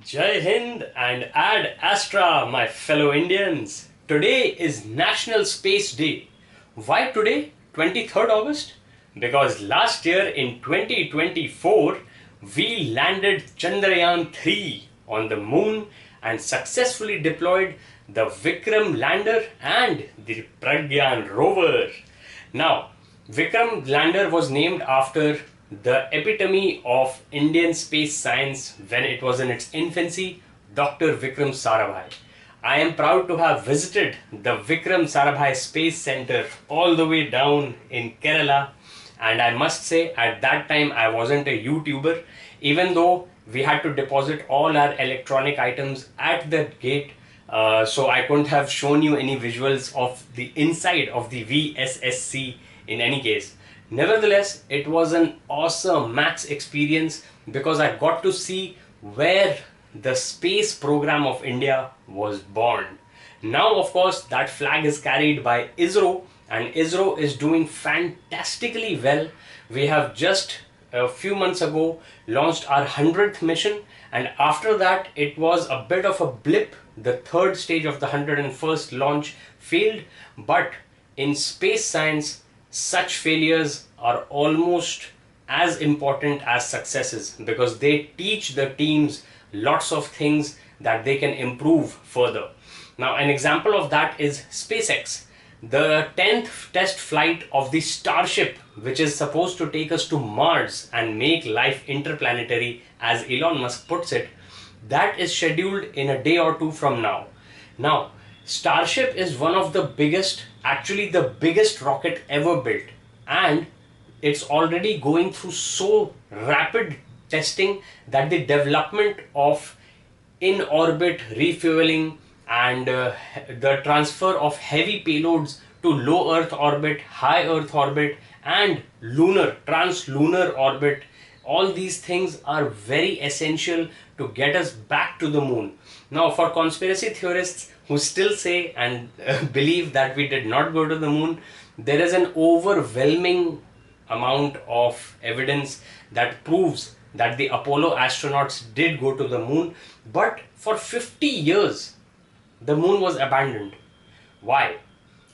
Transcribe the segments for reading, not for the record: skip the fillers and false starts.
Jai Hind and Ad Astra, my fellow Indians. Today is National Space Day. Why today, 23rd August? Because last year in 2024, we landed Chandrayaan 3 on the moon and successfully deployed the Vikram lander and the Pragyan rover. Now, Vikram lander was named after the epitome of Indian space science when it was in its infancy, Dr. Vikram Sarabhai. I am proud to have visited the Vikram Sarabhai Space Center all the way down in Kerala, and I must say at that time I wasn't a YouTuber, even though we had to deposit all our electronic items at the gate, so I couldn't have shown you any visuals of the inside of the VSSC in any case. Nevertheless, it was an awesome max experience because I got to see where the space program of India was born. Now, of course, that flag is carried by ISRO, and ISRO is doing fantastically well. We have just a few months ago launched our 100th mission, and after that it was a bit of a blip. The third stage of the 101st launch failed, but in space science such failures are almost as important as successes because they teach the teams lots of things that they can improve further. Now, an example of that is SpaceX. The 10th test flight of the Starship, which is supposed to take us to Mars and make life interplanetary, as Elon Musk puts it, that is scheduled in a day or two from now. Now, Starship is one of the biggest, actually the biggest rocket ever built, and it's already going through so rapid testing that the development of in-orbit refueling and the transfer of heavy payloads to low Earth orbit, high Earth orbit, and lunar, trans-lunar orbit, all these things are very essential to get us back to the moon. Now, for conspiracy theorists who still say and believe that we did not go to the moon, there is an overwhelming amount of evidence that proves that the Apollo astronauts did go to the moon, but for 50 years the moon was abandoned. Why?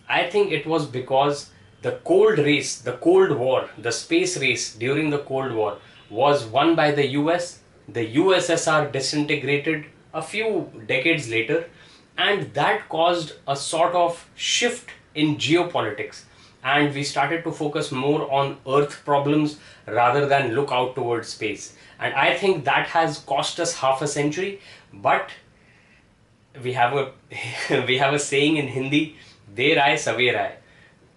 I think it was because the cold race, the Cold War, the space race during the Cold War was won by the US. The USSR disintegrated a few decades later, and that caused a sort of shift in geopolitics, and we started to focus more on Earth problems rather than look out towards space. And I think that has cost us half a century. But we have a we have a saying in Hindi, "Der aaye saver aaye,"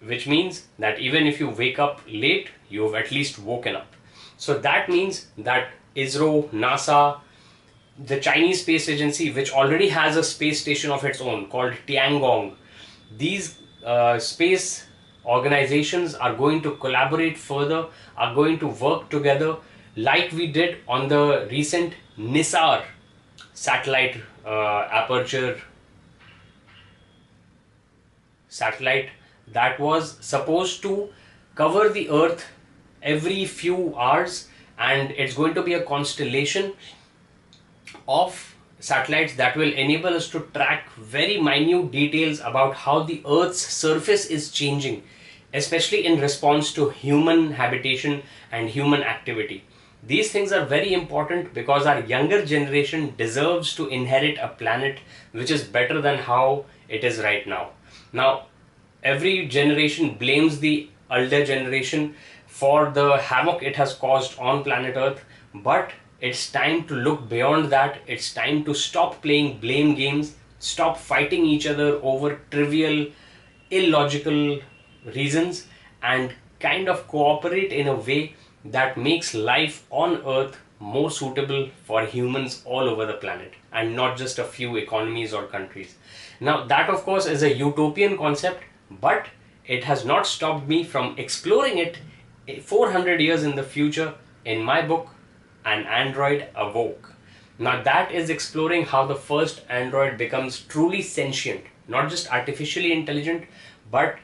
which means that even if you wake up late, you've at least woken up. So that means that ISRO, NASA, the Chinese Space Agency, which already has a space station of its own called Tiangong, these space organizations are going to collaborate further, are going to work together like we did on the recent NISAR satellite aperture satellite that was supposed to cover the Earth every few hours, and it's going to be a constellation of satellites that will enable us to track very minute details about how the Earth's surface is changing, especially in response to human habitation and human activity. These things are very important because our younger generation deserves to inherit a planet which is better than how it is right now. Now, every generation blames the older generation for the havoc it has caused on planet Earth, but it's time to look beyond that. It's time to stop playing blame games, stop fighting each other over trivial, illogical reasons, and kind of cooperate in a way that makes life on Earth more suitable for humans all over the planet and not just a few economies or countries. Now, that of course is a utopian concept, but it has not stopped me from exploring it 400 years in the future in my book, An Android Awoke. Now, that is exploring how the first android becomes truly sentient, not just artificially intelligent, but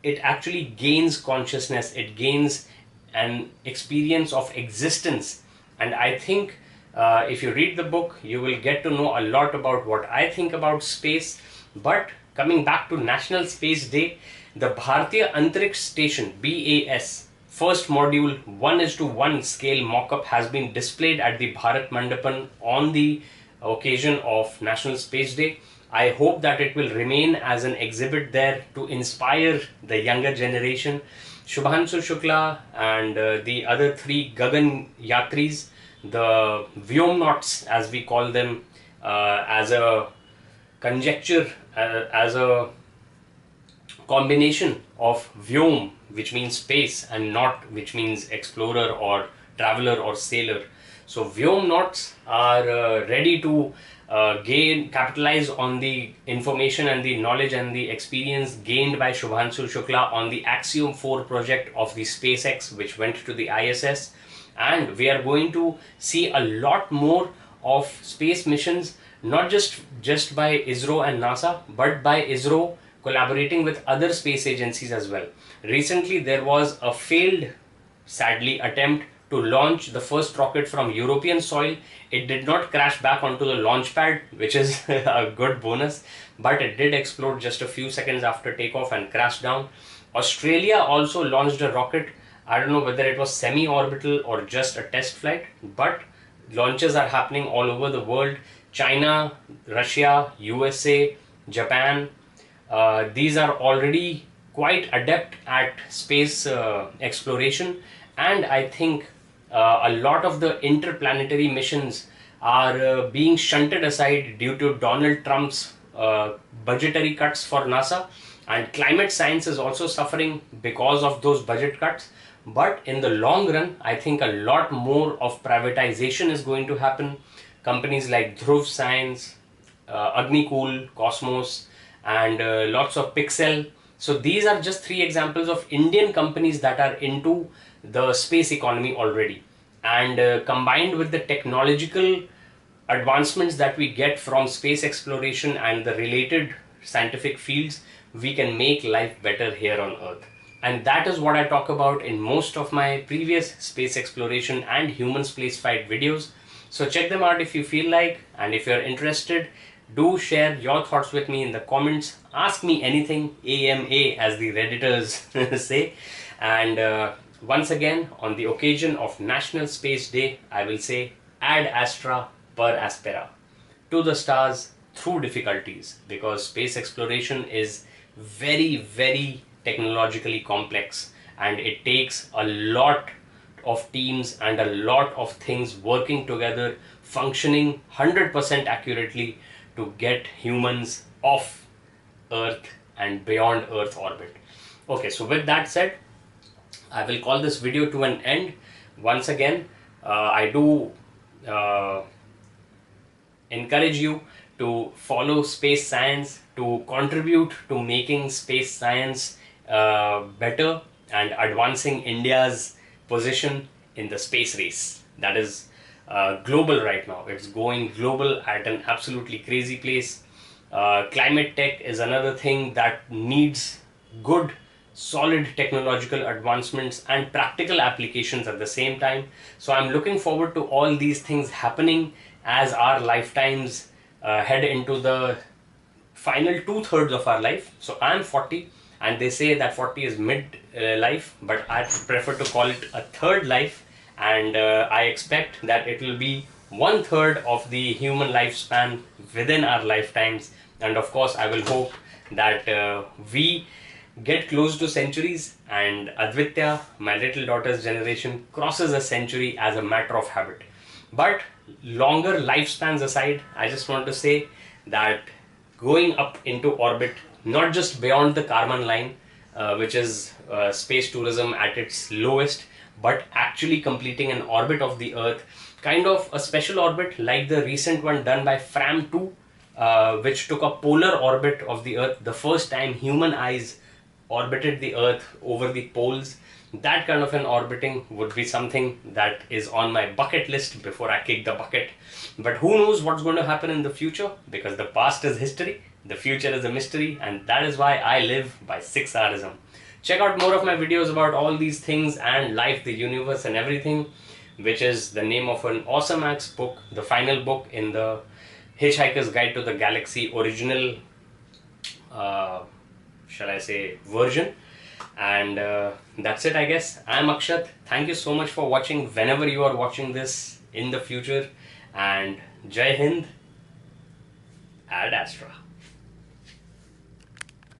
it actually gains consciousness, it gains an experience of existence. And I think If you read the book, you will get to know a lot about what I think about space. But coming back to National Space Day, the Bharatiya Antariksh Station BAS first module 1:1 scale mock-up has been displayed at the Bharat Mandapan on the occasion of National Space Day. I hope that it will remain as an exhibit there to inspire the younger generation. Shubhanshu Shukla and the other three Gagan Yatris, the Vyomnauts as we call them, as a conjecture, as a combination of Vyom, which means space, and Naut, which means explorer or traveler or sailor. So Vyomnauts are ready to capitalize on the information and the knowledge and the experience gained by Shubhanshu Shukla on the Axiom 4 project of the SpaceX, which went to the ISS. And we are going to see a lot more of space missions, not just by ISRO and NASA, but by ISRO collaborating with other space agencies as well. Recently, there was a failed, sadly, attempt to launch the first rocket from European soil. It did not crash back onto the launch pad, which is a good bonus, but it did explode just a few seconds after takeoff and crash down. Australia also launched a rocket. I don't know whether it was semi-orbital or just a test flight, but launches are happening all over the world. China, Russia, USA, Japan, these are already quite adept at space exploration, and I think a lot of the interplanetary missions are being shunted aside due to Donald Trump's budgetary cuts for NASA, and climate science is also suffering because of those budget cuts. But in the long run, I think a lot more of privatization is going to happen. Companies like Dhruv Science, Agnikul, Cosmos, and lots of Pixel. So these are just 3 examples of Indian companies that are into the space economy already. And combined with the technological advancements that we get from space exploration and the related scientific fields, we can make life better here on Earth. And that is what I talk about in most of my previous space exploration and human spaceflight videos. So check them out if you feel like, and if you're interested, do share your thoughts with me in the comments. Ask me anything, AMA as the Redditors say. And once again, on the occasion of National Space Day, I will say ad astra per aspera, to the stars through difficulties, because space exploration is very, very technologically complex, and it takes a lot of teams and a lot of things working together, functioning 100% accurately to get humans off Earth and beyond Earth orbit. Okay, so with that said, I will call this video to an end. Once again, I do encourage you to follow space science, to contribute to making space science better and advancing India's position in the space race that is global right now. It's going global at an absolutely crazy pace. Climate tech is another thing that needs good, solid technological advancements and practical applications at the same time. So I'm looking forward to all these things happening as our lifetimes head into the final 2/3 of our life. So I'm 40, and they say that 40 is mid life, but I prefer to call it a third life, and I expect that it will be 1/3 of the human lifespan within our lifetimes. And of course, I will hope that we get close to centuries, and Advitya, my little daughter's generation, crosses a century as a matter of habit. But longer lifespans aside, I just want to say that going up into orbit, not just beyond the Kármán line, which is space tourism at its lowest, but actually completing an orbit of the Earth, kind of a special orbit like the recent one done by Fram 2, which took a polar orbit of the Earth, the first time human eyes orbited the Earth over the poles. That kind of an orbiting would be something that is on my bucket list before I kick the bucket. But who knows what's going to happen in the future, because the past is history, the future is a mystery, and that is why I live by 6Rsm. Check out more of my videos about all these things and life, the universe and everything. which is the name of an awesome axe book, the final book in the Hitchhiker's Guide to the Galaxy original, shall I say, version. And that's it, I guess. I'm Akshat. Thank you so much for watching whenever you are watching this in the future. And Jai Hind, Ad Astra.